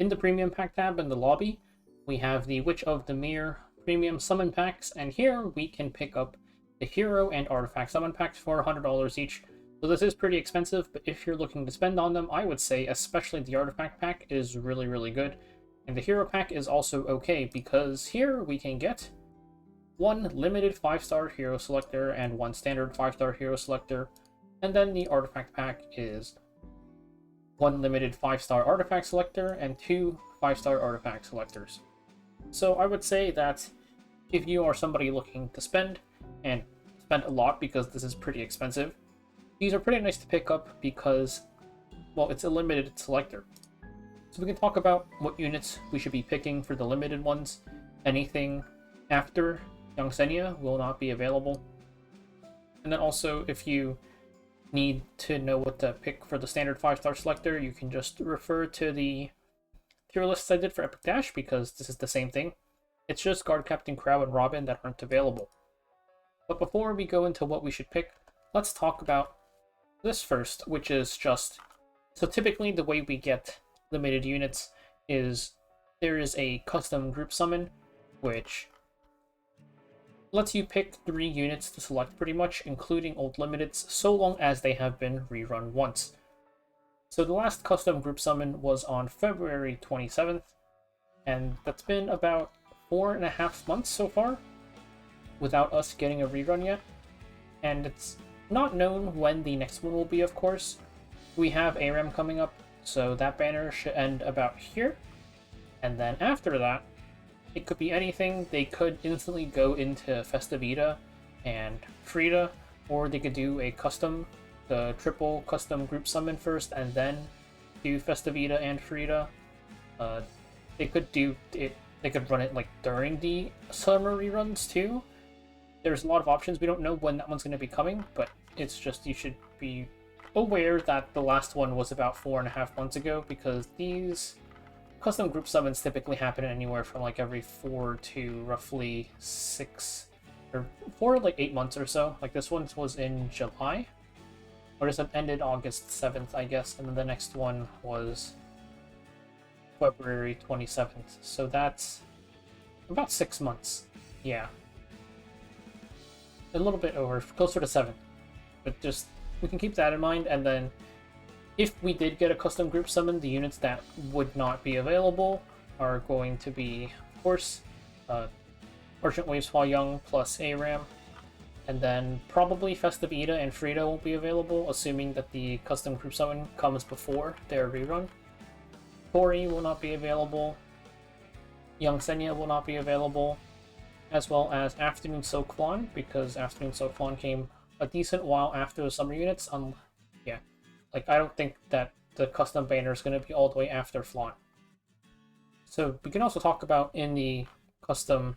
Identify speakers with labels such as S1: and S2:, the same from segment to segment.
S1: in the Premium Pack tab in the lobby, we have the Witch of the Mirror Premium Summon Packs, and here we can pick up the Hero and Artifact Summon Packs for $100 each. So this is pretty expensive, but if you're looking to spend on them, I would say especially the Artifact Pack is really, really good. And the Hero Pack is also okay, because here we can get one limited 5-star Hero Selector and one standard 5-star Hero Selector, and then the Artifact Pack is one limited 5-star Artifact Selector and two 5-star Artifact Selectors. So I would say that if you are somebody looking to spend, and spend a lot because this is pretty expensive, these are pretty nice to pick up because, well, it's a limited selector. So we can talk about what units we should be picking for the limited ones. Anything after Young Senya will not be available. And then also, if you need to know what to pick for the standard 5-star selector, you can just refer to the tier lists I did for Epic Dash, because this is the same thing. It's just Guard Captain Crow and Robin that aren't available. But before we go into what we should pick, let's talk about this first, which is just... So typically the way we get limited units is there is a custom group summon, which lets you pick 3 units to select pretty much, including old limiteds, so long as they have been rerun once. So the last custom group summon was on February 27th, and that's been about 4.5 months so far without us getting a rerun yet. And it's not known when the next one will be, of course. We have ARAM coming up, so that banner should end about here. And then after that, it could be anything. They could instantly go into Festivita and Frida, or they could do a custom, the triple custom group summon first, and then do Festivita and Frida. They could do it. They could run it like during the summer reruns too. There's a lot of options. We don't know when that one's going to be coming, but it's just you should be aware that the last one was about 4.5 months ago, because these custom group summons typically happen anywhere from like every 4 to roughly 6 or 4 like 8 months or so. Like this one was in July, or this one ended August 7th, I guess, and then the next one was February 27th. So that's about 6 months. Yeah. A little bit over, closer to 7. But just, we can keep that in mind, and then if we did get a custom group summon, the units that would not be available are going to be, of course, Merchant Waves while Young plus ARAM, and then probably Festivita and Frida won't be available, assuming that the custom group summon comes before their rerun. Tori will not be available, Young Senya will not be available, as well as Afternoon Soak Flan, because Afternoon Soak Flan came a decent while after the summer units. Yeah, like I don't think that the custom banner is going to be all the way after Flan. So we can also talk about in the custom,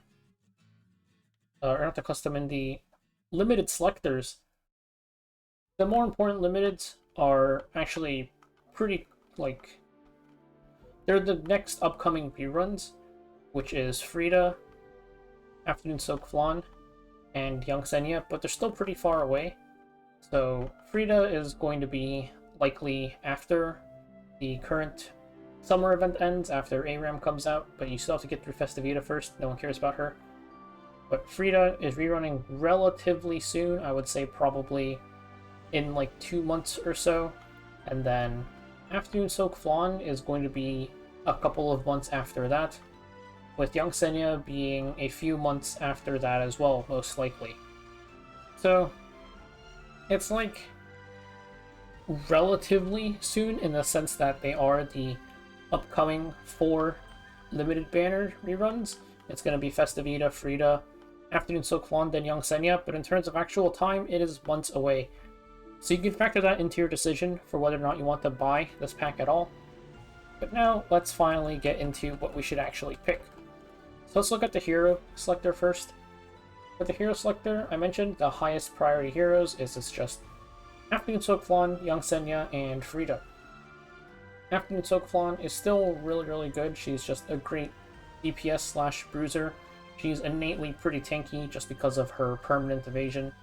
S1: or not the custom, in the limited selectors. The more important limiteds are actually pretty, like, they're the next upcoming reruns, which is Frida, Afternoon Soak Flan, and Young Senya, but they're still pretty far away. So Frida is going to be likely after the current summer event ends, after ARAM comes out, but you still have to get through Festivita first. No one cares about her. But Frida is rerunning relatively soon, I would say probably in like 2 months or so. And then Afternoon Soak Flan is going to be a couple of months after that, with Young Senya being a few months after that as well, most likely. So it's like relatively soon in the sense that they are the upcoming 4 limited banner reruns. It's going to be Festivita, Frida, Afternoon Soak Flan, then Young Senya, but in terms of actual time, it is months away. So you can factor that into your decision for whether or not you want to buy this pack at all. But now, let's finally get into what we should actually pick. So let's look at the hero selector first. For the hero selector, I mentioned the highest priority heroes is just Afternoon Soak Flan, Young Senya, and Frida. Afternoon Soak Flan is still really, really good. She's just a great DPS / bruiser. She's innately pretty tanky just because of her permanent evasion.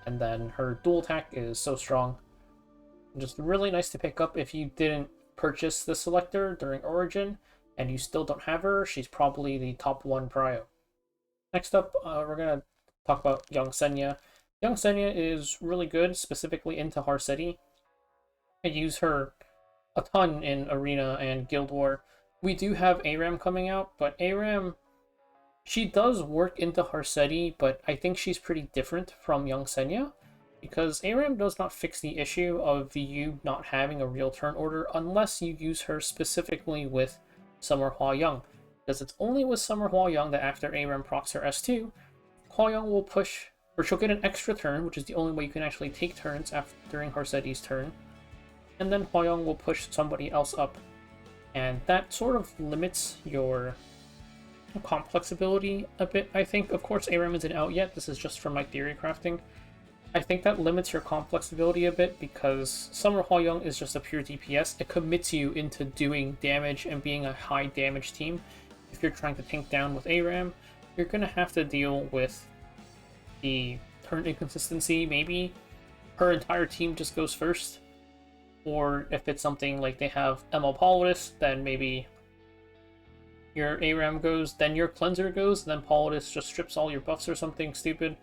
S1: And then her dual attack is so strong. Just really nice to pick up if you didn't purchase the Selector during Origin and you still don't have her, she's probably the top 1 prio. Next up, we're going to talk about Young Senya. Young Senya is really good, specifically into Harseti. I use her a ton in Arena and Guild War. We do have ARAM coming out, but ARAM, she does work into Harseti, but I think she's pretty different from Young Senya, because ARAM does not fix the issue of you not having a real turn order unless you use her specifically with Summer Hua Young. Because it's only with Summer Hua Young that after ARAM procs her S2, Hua Young will push, or she'll get an extra turn, which is the only way you can actually take turns during Harseti's turn, and then Hua Young will push somebody else up. And that sort of limits your comp flexibility a bit, I think. Of course, ARAM isn't out yet, this is just from my theory crafting. I think that limits your comp flexibility a bit because Summer Hua Young is just a pure DPS. It commits you into doing damage and being a high damage team. If you're trying to tank down with ARAM, you're going to have to deal with the turn inconsistency. Maybe her entire team just goes first. Or if it's something like they have ML Politis, then maybe your ARAM goes, then your Cleanser goes, and then Politis just strips all your buffs or something stupid.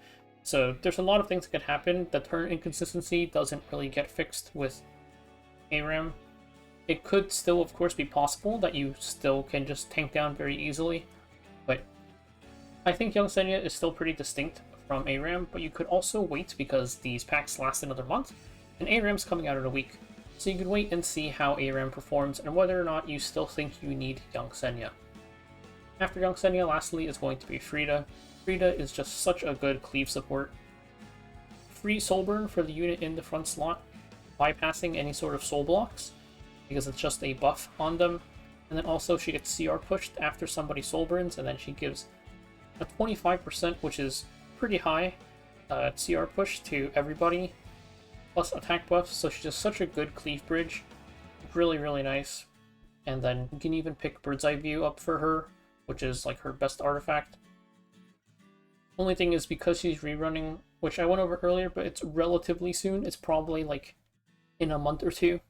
S1: So there's a lot of things that could happen. The turn inconsistency doesn't really get fixed with ARAM. It could still, of course, be possible that you still can just tank down very easily, but I think Young Senya is still pretty distinct from ARAM, but you could also wait because these packs last another month, and ARAM's coming out in a week. So you can wait and see how ARAM performs and whether or not you still think you need Young Senya. After Young Senya, lastly, is going to be Frida. Frida is just such a good cleave support. Free soul burn for the unit in the front slot, bypassing any sort of soul blocks, because it's just a buff on them. And then also she gets CR pushed after somebody soul burns, and then she gives a 25%, which is pretty high, CR push to everybody, plus attack buffs, so she's just such a good cleave bridge. Really, really nice. And then you can even pick Bird's Eye View up for her, which is like her best artifact. Only thing is, because she's rerunning, which I went over earlier, but it's relatively soon, it's probably like in a month or two,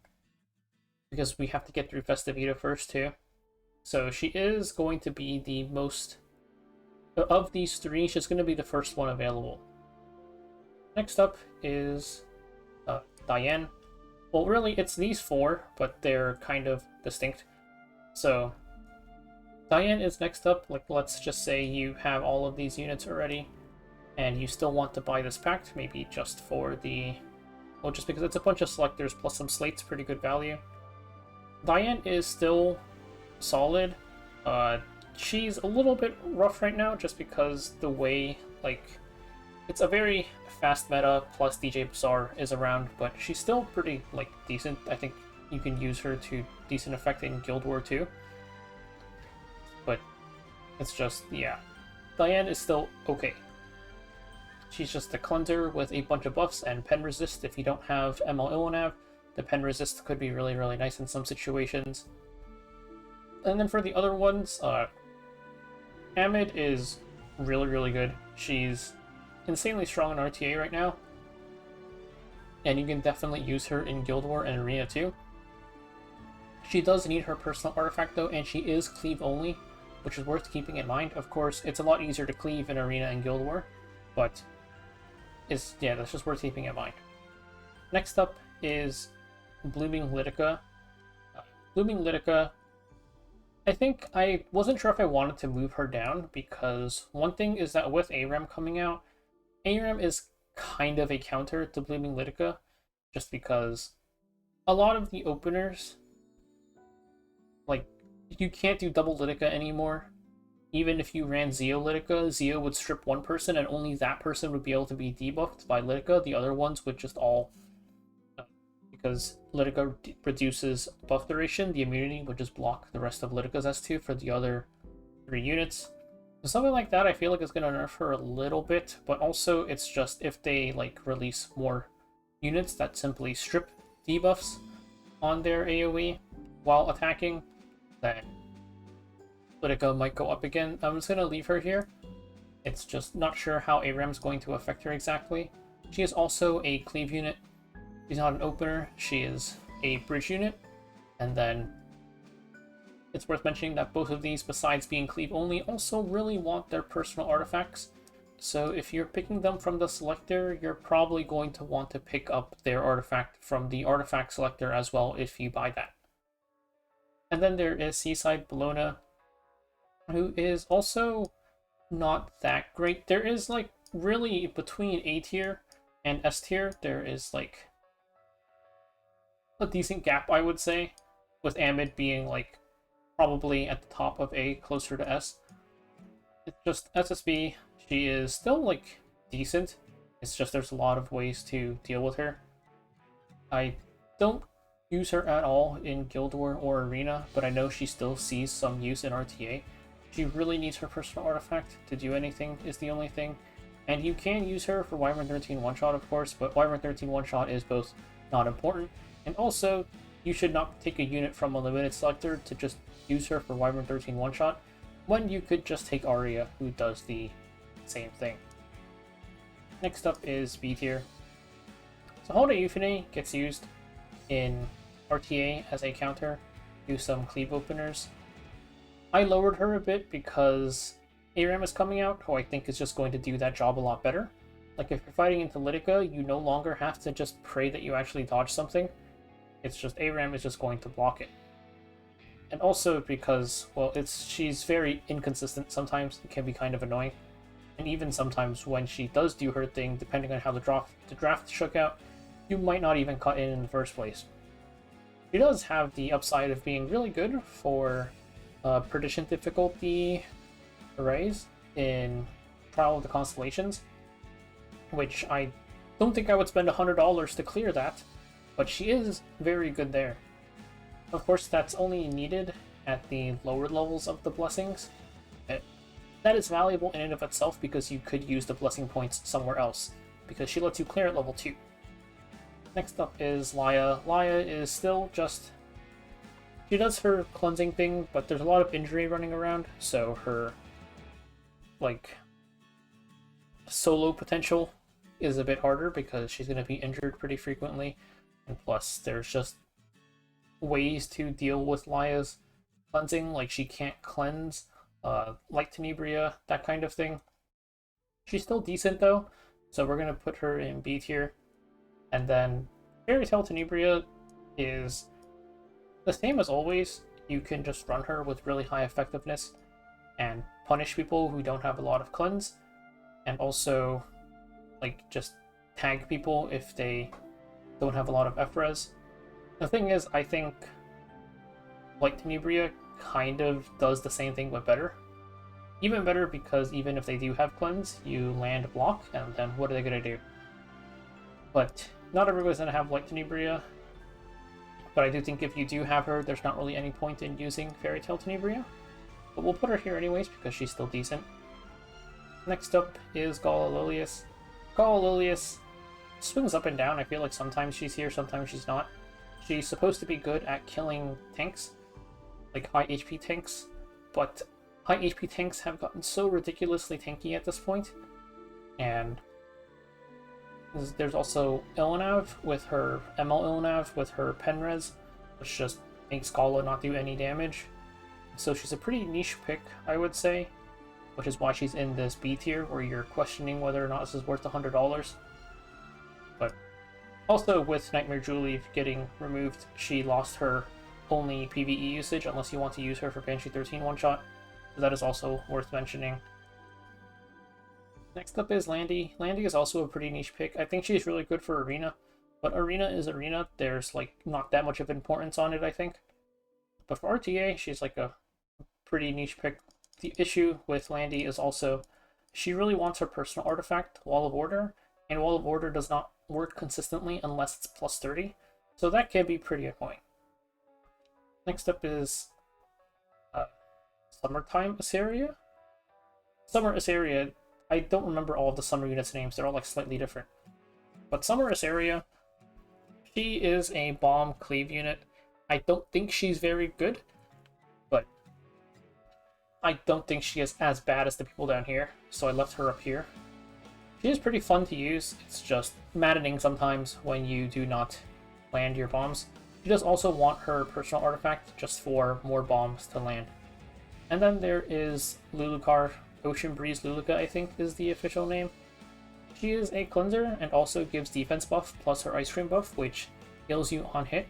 S1: because we have to get through Festivita first too. So she is going to be the most, of these three, she's going to be the first one available. Next up is Diane. Well, really, it's these four, but they're kind of distinct. So Diane is next up. Like, let's just say you have all of these units already, and you still want to buy this pact, maybe just for the, well, just because it's a bunch of selectors plus some slates, pretty good value. Diane is still solid. She's a little bit rough right now, just because the way, like, it's a very fast meta, plus DJ Bazaar is around, but she's still pretty, like, decent. I think you can use her to decent effect in Guild War 2. But it's just, yeah. Diane is still okay. She's just a cleanser with a bunch of buffs and pen resist. If you don't have ML Illunav, the pen resist could be really, really nice in some situations. And then for the other ones, Amid is really, really good. She's insanely strong in RTA right now, and you can definitely use her in Guild War and Arena too. She does need her personal artifact though, and she is cleave only, which is worth keeping in mind. Of course, it's a lot easier to cleave in Arena and Guild War, but it's, yeah, that's just worth keeping in mind. Next up is Blooming Litica. Blooming Litica, I think I wasn't sure if I wanted to move her down, because one thing is that with ARAM coming out, ARAM is kind of a counter to Blooming Litica, just because a lot of the openers, like, you can't do double Litica anymore. Even if you ran Zeo Litica, Zeo would strip one person and only that person would be able to be debuffed by Litica. The other ones would just all, because Litica reduces buff duration, the immunity would just block the rest of Litica's S2 for the other 3 units. So something like that I feel like is going to nerf her a little bit, but also it's just if they like release more units that simply strip debuffs on their AoE while attacking, then Litica might go up again. I'm just going to leave her here. It's just not sure how ARAM's going to affect her exactly. She is also a cleave unit. She's not an opener, she is a bridge unit, And then it's worth mentioning that both of these, besides being cleave only, also really want their personal artifacts. So if you're picking them from the Selector, you're probably going to want to pick up their artifact from the artifact Selector as well if you buy that. And then there is Seaside Bologna, who is also not that great. There is, like, really between A tier and S tier, there is, like, a decent gap, I would say, with Amid being, like, probably at the top of A, closer to S. It's just SSB, she is still, like, decent. It's just there's a lot of ways to deal with her. I don't use her at all in Guild War or Arena, but I know she still sees some use in RTA. She really needs her personal artifact to do anything is the only thing. And you can use her for Wyvern 13 one-shot, of course, but Wyvern 13 one-shot is both not important, and also you should not take a unit from a limited selector to just use her for Wyvern 13 one-shot, when you could just take Arya, who does the same thing. Next up is B tier. So Holiday Euphony gets used in RTA as a counter to some cleave openers. I lowered her a bit because ARAM is coming out, who I think is just going to do that job a lot better. Like, if you're fighting into Litica, you no longer have to just pray that you actually dodge something. It's just ARAM is just going to block it. And also because, well, she's very inconsistent. Sometimes it can be kind of annoying. And even sometimes when she does do her thing, depending on how the draft shook out, you might not even cut in the first place. She does have the upside of being really good for Perdition difficulty arrays in Trial of the Constellations, which I don't think I would spend $100 to clear that, but she is very good there. Of course, that's only needed at the lower levels of the blessings. That is valuable in and of itself because you could use the blessing points somewhere else, because she lets you clear at level 2. Next up is Laya. Laya is still just... she does her cleansing thing, but there's a lot of injury running around, so her, like, solo potential is a bit harder because she's going to be injured pretty frequently. And plus, there's just ways to deal with Laya's cleansing, like she can't cleanse, like Tenebria, that kind of thing. She's still decent though, so we're going to put her in B tier. And then Fairy Tail Tenebria is the same as always. You can just run her with really high effectiveness and punish people who don't have a lot of cleanse, and also, like, just tag people if they don't have a lot of F-res. The thing is, I think like Tenebria kind of does the same thing but better. Even better because even if they do have cleanse, you land block, and then what are they going to do? But not everybody's going to have like Tenebria. But I do think if you do have her, there's not really any point in using Fairy Tail Tenebria. But we'll put her here anyways because she's still decent. Next up is Gala Lilius. Gala Lilius swings up and down. I feel like sometimes she's here, sometimes she's not. She's supposed to be good at killing tanks, like high HP tanks, but high HP tanks have gotten so ridiculously tanky at this point. And there's also Ilanav with her ML Ilanav with her Penres, which just makes Gala not do any damage. So she's a pretty niche pick, I would say, which is why she's in this B tier where you're questioning whether or not this is worth $100. But also with Nightmare Julie getting removed, she lost her only PvE usage unless you want to use her for Banshee 13 one-shot. So that is also worth mentioning. Next up is Landy. Landy is also a pretty niche pick. I think she's really good for Arena, but Arena is Arena. There's like not that much of importance on it, I think. But for RTA, she's like a pretty niche pick. The issue with Landy is also she really wants her personal artifact, Wall of Order, and Wall of Order does not work consistently unless it's plus 30, so that can be pretty annoying. Next up is Summertime Assyria? Summer Assyria, I don't remember all of the summer units' names, they're all like slightly different. But Summer Assyria, she is a bomb cleave unit. I don't think she's very good, but I don't think she is as bad as the people down here, so I left her up here. She is pretty fun to use, it's just maddening sometimes when you do not land your bombs. She does also want her personal artifact just for more bombs to land. And then there is Lulucar, Ocean Breeze Luluca, I think is the official name. She is a cleanser and also gives defense buff plus her ice cream buff, which heals you on hit.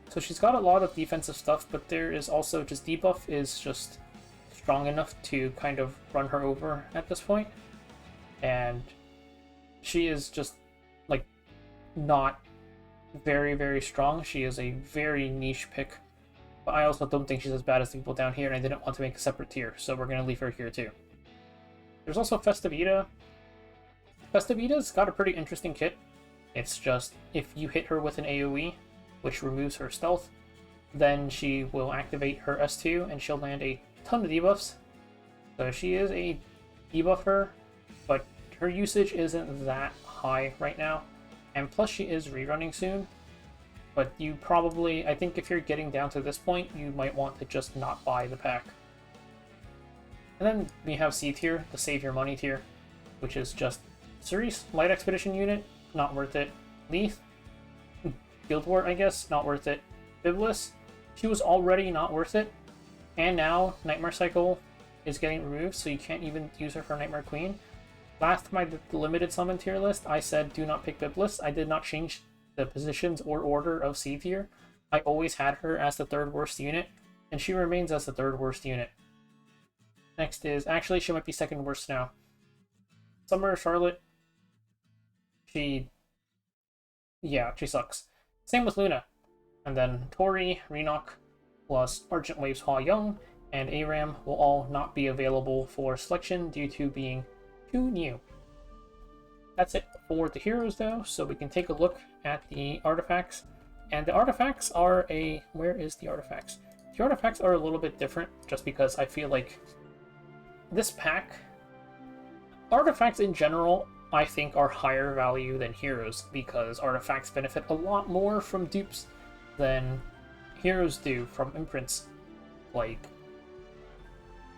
S1: So she's got a lot of defensive stuff, but there is also just debuff is just strong enough to kind of run her over at this point. And she is just like not very, very strong. She is a very niche pick. But I also don't think she's as bad as the people down here, and I didn't want to make a separate tier, so we're going to leave her here too. There's also Festivita. Festivita's got a pretty interesting kit. It's just, if you hit her with an AoE, which removes her stealth, then she will activate her S2, and she'll land a ton of debuffs. So she is a debuffer, but her usage isn't that high right now. And plus she is rerunning soon. But you probably, I think if you're getting down to this point, you might want to just not buy the pack. And then we have C tier, the Save Your Money tier, which is just Cerise, Light Expedition unit, not worth it. Leith, Guild War, I guess, not worth it. Biblis, she was already not worth it. And now Nightmare Cycle is getting removed, so you can't even use her for Nightmare Queen. Last time I did the limited summon tier list, I said do not pick Biblis. I did not change the positions or order of C tier. I always had her as the third worst unit, and she remains as the third worst unit. Next is, actually she might be second worst now. Summer Charlotte, she sucks. Same with Luna. And then Tori, Renok, plus Argent Waves Hua Young, and Aram will all not be available for selection due to being too new. That's it for the heroes though, so we can take a look at the artifacts. And the artifacts are where is the artifacts? The artifacts are a little bit different just because I feel like this pack, artifacts in general, I think are higher value than heroes because artifacts benefit a lot more from dupes than heroes do from imprints. Like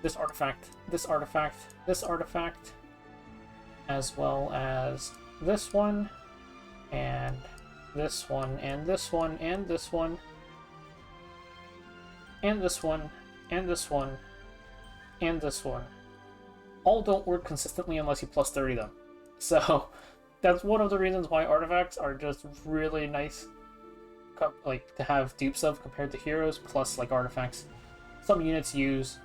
S1: this artifact, this artifact, this artifact, as well as this one, and this one, and this one, and this one, and this one, and this one, and this one. All don't work consistently unless you plus 30 them. So that's one of the reasons why artifacts are just really nice like to have dupes of compared to heroes. Plus, like, artifacts, some units use,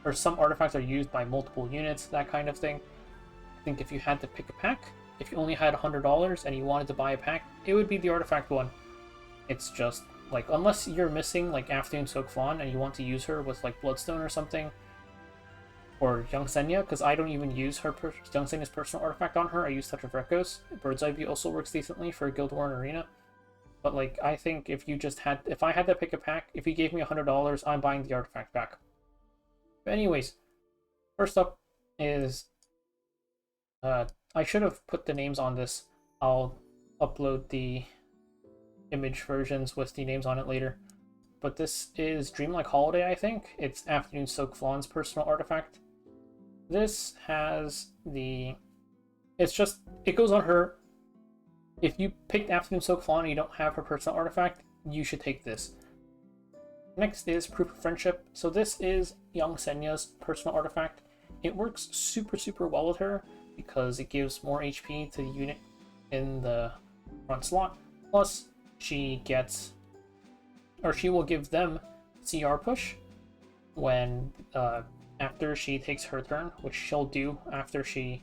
S1: or some artifacts are used by multiple units, that kind of thing. I think if you had to pick a pack, if you only had $100 and you wanted to buy a pack, it would be the artifact one. It's just, like, unless you're missing, like, Afternoon Soak Fawn and you want to use her with, like, Bloodstone or something, or Young Senya, because I don't even use her Young Senya's personal artifact on her. I use Touch of Rekos. Bird's Eye View also works decently for Guild War and Arena. But, like, I think if you just had, if I had to pick a pack, if you gave me $100, I'm buying the artifact pack. But anyways, first up is, I should have put the names on this. I'll upload the image versions with the names on it later. But this is Dreamlike Holiday, I think. It's Afternoon Soak Fawn's personal artifact. This has the... It's just... It goes on her... If you picked Afternoon Soak Fawn and you don't have her personal artifact, you should take this. Next is Proof of Friendship. So this is Young Senya's personal artifact. It works super, super well with her because it gives more HP to the unit in the front slot. Plus, she gets... or she will give them CR push when after she takes her turn, which she'll do after she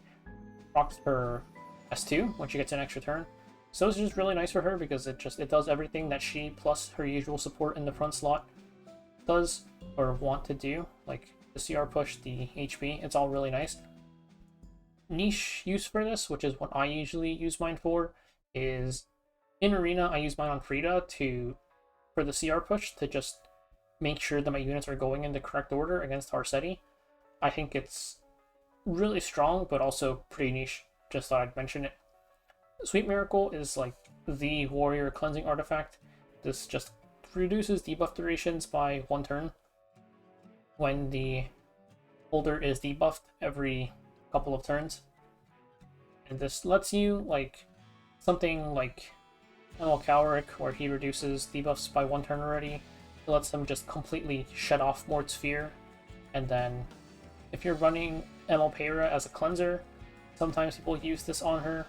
S1: procs her S2 when she gets an extra turn. So it's just really nice for her because it does everything that she plus her usual support in the front slot does or want to do, like the CR push, the HP. It's all really nice. Niche use for this, which is what I usually use mine for, is in Arena I use mine on Frida for the CR push to just make sure that my units are going in the correct order against Harsetti. I think it's really strong, but also pretty niche. Just thought I'd mention it. Sweet Miracle is like the warrior cleansing artifact. This just reduces debuff durations by 1 turn when the holder is debuffed every couple of turns. And this lets you, like, something like ML Cowrick, where he reduces debuffs by 1 turn already. It lets them just completely shut off Mort's Fear. And then, if you're running ML Peyra as a cleanser, sometimes people use this on her.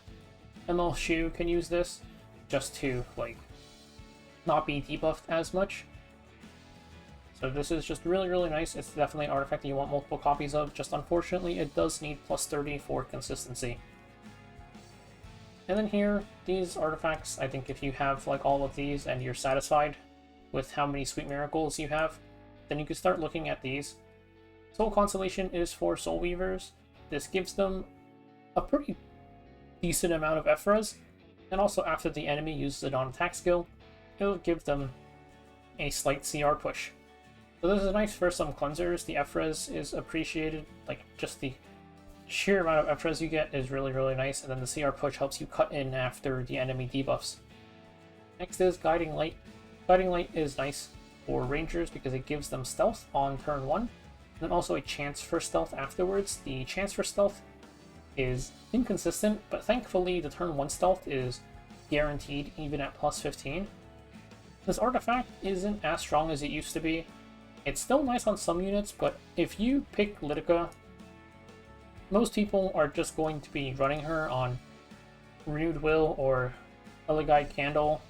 S1: ML Shu can use this just to, like, not be debuffed as much. So this is just really, really nice. It's definitely an artifact that you want multiple copies of, just unfortunately it does need plus 30 for consistency. And then here, these artifacts, I think if you have like all of these and you're satisfied with how many Sweet Miracles you have, then you can start looking at these. Soul Constellation is for Soul Weavers. This gives them a pretty decent amount of Ephras, and also after the enemy uses a non-attack skill, it'll give them a slight CR push. So this is nice for some cleansers. The Ephras is appreciated, like just the sheer amount of Ephras you get is really, really nice, and then the CR push helps you cut in after the enemy debuffs. Next is Guiding Light. Guiding Light is nice for Rangers because it gives them stealth on turn 1, and then also a chance for stealth afterwards. The chance for stealth is inconsistent, but thankfully the turn 1 stealth is guaranteed even at plus 15. This artifact isn't as strong as it used to be. It's still nice on some units, but if you pick Litica, most people are just going to be running her on Renewed Will or Elegite Candle,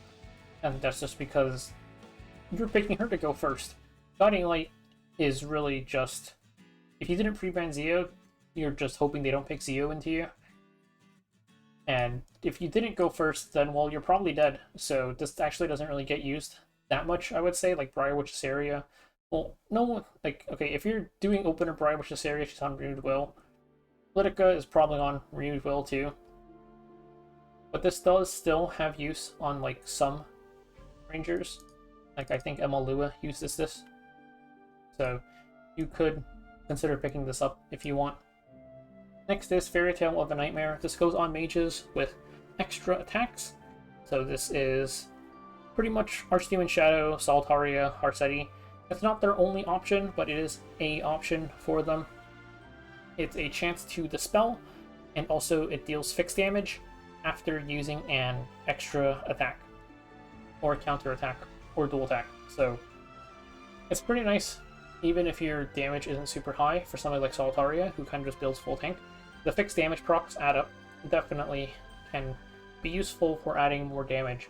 S1: and that's just because you're picking her to go first. Guiding Light is really just, if you didn't pre-ban Zeo, you're just hoping they don't pick Zeo into you. And if you didn't go first, then, well, you're probably dead. So this actually doesn't really get used that much, I would say, like Briarwitch's area. Well, no, like, okay, if you're doing opener Briarwitch's area, she's on Renewed Will. Litica is probably on Renewed Will too. But this does still have use on, like, some Rangers. Like, I think Emalua uses this. So you could consider picking this up if you want. Next is Fairy Tale of a Nightmare. This goes on mages with extra attacks. So this is pretty much Archdemon Shadow, Solitaria, Harseti. It's not their only option, but it is a option for them. It's a chance to dispel, and also it deals fixed damage after using an extra attack, or counter attack, or dual attack. So it's pretty nice, even if your damage isn't super high for somebody like Solitaria, who kind of just builds full tank. The fixed damage procs add up, definitely can be useful for adding more damage.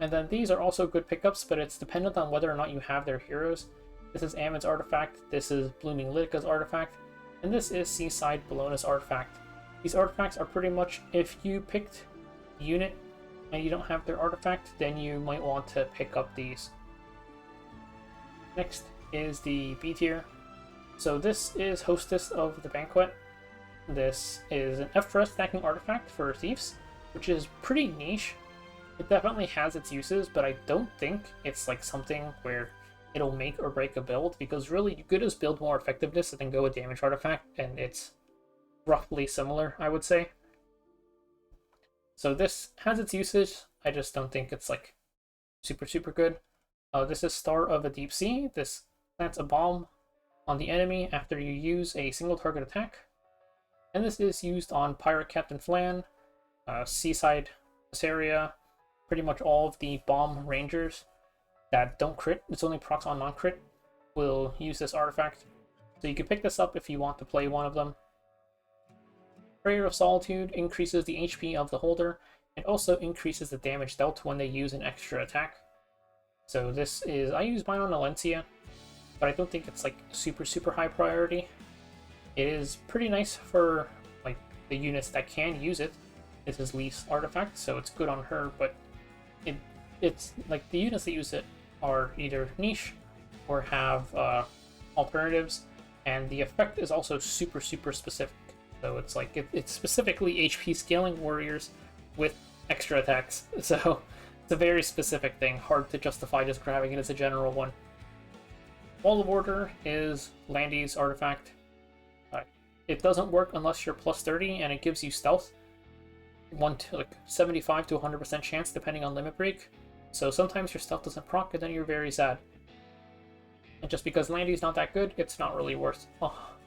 S1: And then these are also good pickups, but it's dependent on whether or not you have their heroes. This is Ammon's artifact, this is Blooming Litica's artifact, and this is Seaside Bellona's artifact. These artifacts are pretty much, if you picked a unit and you don't have their artifact, then you might want to pick up these. Next is the B tier. So this is Hostess of the Banquet. This is an Ephras stacking artifact for Thieves, which is pretty niche. It definitely has its uses, but I don't think it's like something where it'll make or break a build, because really you could just build more effectiveness and then go with damage artifact, and it's roughly similar, I would say. So this has its usage, I just don't think it's like super good. This is Star of a Deep Sea. This plants a bomb on the enemy after you use a single target attack. And this is used on Pirate Captain Flan, Seaside Assyria, pretty much all of the bomb rangers that don't crit, it's only procs on non-crit, will use this artifact. So you can pick this up if you want to play one of them. Prayer of Solitude increases the HP of the holder, and also increases the damage dealt when they use an extra attack. So this is, I use mine on Alencia, but I don't think it's like super high priority. It is pretty nice for like the units that can use it. This is Leaf's artifact, so it's good on her, but it's like the units that use it are either niche or have alternatives, and the effect is also super specific. So it's like it's specifically HP scaling warriors with extra attacks. So it's a very specific thing, hard to justify just grabbing it as a general one. Wall of Order is Landy's artifact. It doesn't work unless you're plus 30, and it gives you stealth. Like 75 to 100% chance depending on limit break. So sometimes your stealth doesn't proc, and then you're very sad. And just because Landy's not that good, it's not really worth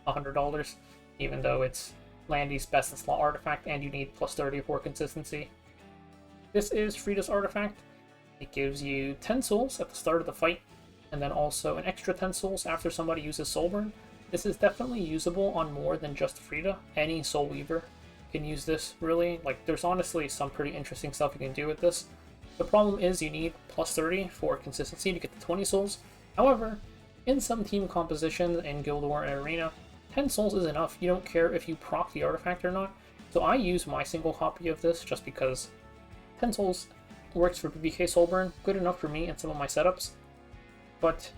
S1: $100, even though it's Landy's best in slot artifact and you need plus 30 for consistency. This is Frida's artifact. It gives you 10 souls at the start of the fight, and then also an extra 10 souls after somebody uses Soulburn. This is definitely usable on more than just Frida. Any Soul Weaver can use this, really. Like, there's honestly some pretty interesting stuff you can do with this. The problem is you need plus 30 for consistency to get the 20 souls. However, in some team compositions in Guild War and Arena, 10 souls is enough. You don't care if you proc the artifact or not. So I use my single copy of this just because 10 souls works for BBK Soulburn, good enough for me in some of my setups. But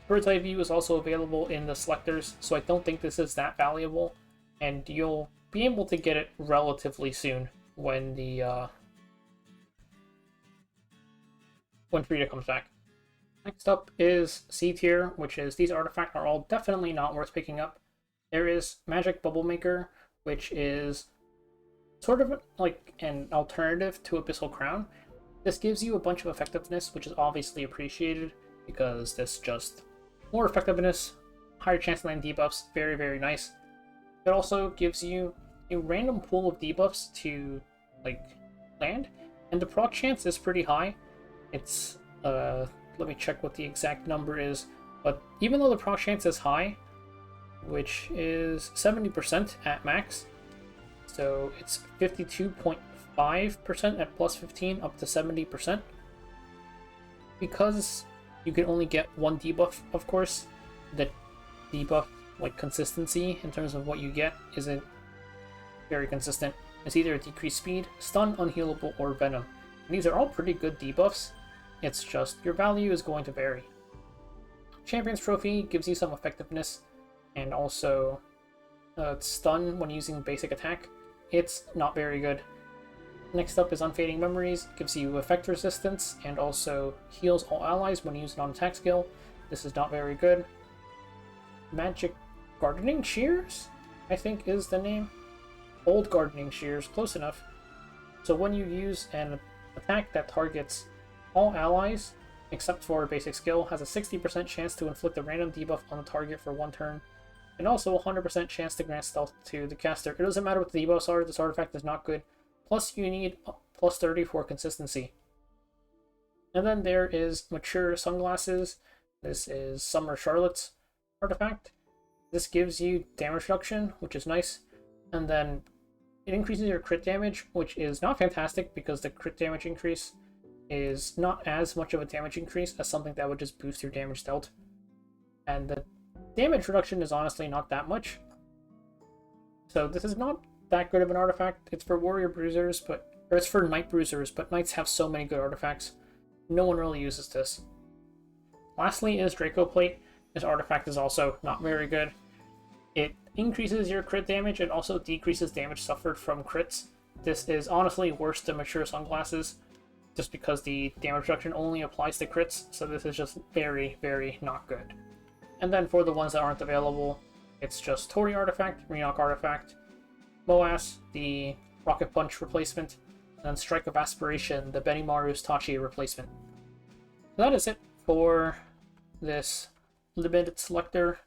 S1: Bird's Eye View is also available in the Selectors, so I don't think this is that valuable, and you'll be able to get it relatively soon when the when Frida comes back. Next up is C tier, which is these artifacts are all definitely not worth picking up. There is Magic Bubble Maker, which is sort of like an alternative to Abyssal Crown. This gives you a bunch of effectiveness, which is obviously appreciated because this just more effectiveness, higher chance to land debuffs, very, very nice. It also gives you a random pool of debuffs to like land, and the proc chance is pretty high. It's let me check what the exact number is, but even though the proc chance is high, which is 70% at max, so it's 52.5% at plus 15 up to 70%. Because you can only get one debuff, of course, the debuff like consistency in terms of what you get isn't very consistent. It's either a decreased speed, stun, unhealable, or venom. And these are all pretty good debuffs. It's just your value is going to vary. Champion's Trophy gives you some effectiveness and also stun when using basic attack. It's not very good. Next up is Unfading Memories, gives you effect resistance and also heals all allies when used on attack skill. This is not very good. Magic Gardening Shears, I think is the name. Old Gardening Shears, close enough. So when you use an attack that targets all allies, except for basic skill, has a 60% chance to inflict a random debuff on the target for one turn, and also a 100% chance to grant stealth to the caster. It doesn't matter what the debuffs are, this artifact is not good. Plus you need plus 30 for consistency. And then there is Mature Sunglasses. This is Summer Charlotte's artifact. This gives you damage reduction, which is nice. And then it increases your crit damage, which is not fantastic because the crit damage increase is not as much of a damage increase as something that would just boost your damage dealt. And the damage reduction is honestly not that much. So this is not that good of an artifact. It's for Warrior Bruisers, or it's for Knight Bruisers, but Knights have so many good artifacts. No one really uses this. Lastly is Draco Plate. This artifact is also not very good. It increases your crit damage and also decreases damage suffered from crits. This is honestly worse than Mature Sunglasses, just because the damage reduction only applies to crits, so this is just very, very not good. And then for the ones that aren't available, it's just Tori Artifact, Renok Artifact, Moas, the Rocket Punch replacement, and then Strike of Aspiration, the Benimaru's Tachi replacement. So that is it for this limited selector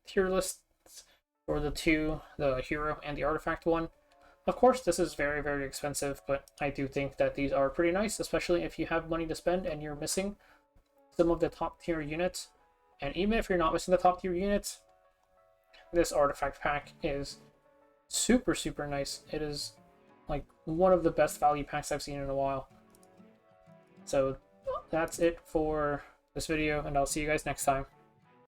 S1: tier list for the hero and the artifact one. Of course, this is very, very expensive, but I do think that these are pretty nice, especially if you have money to spend and you're missing some of the top tier units. And even if you're not missing the top tier units, this artifact pack is super, super nice. It is like one of the best value packs I've seen in a while. So that's it for this video, and I'll see you guys next time.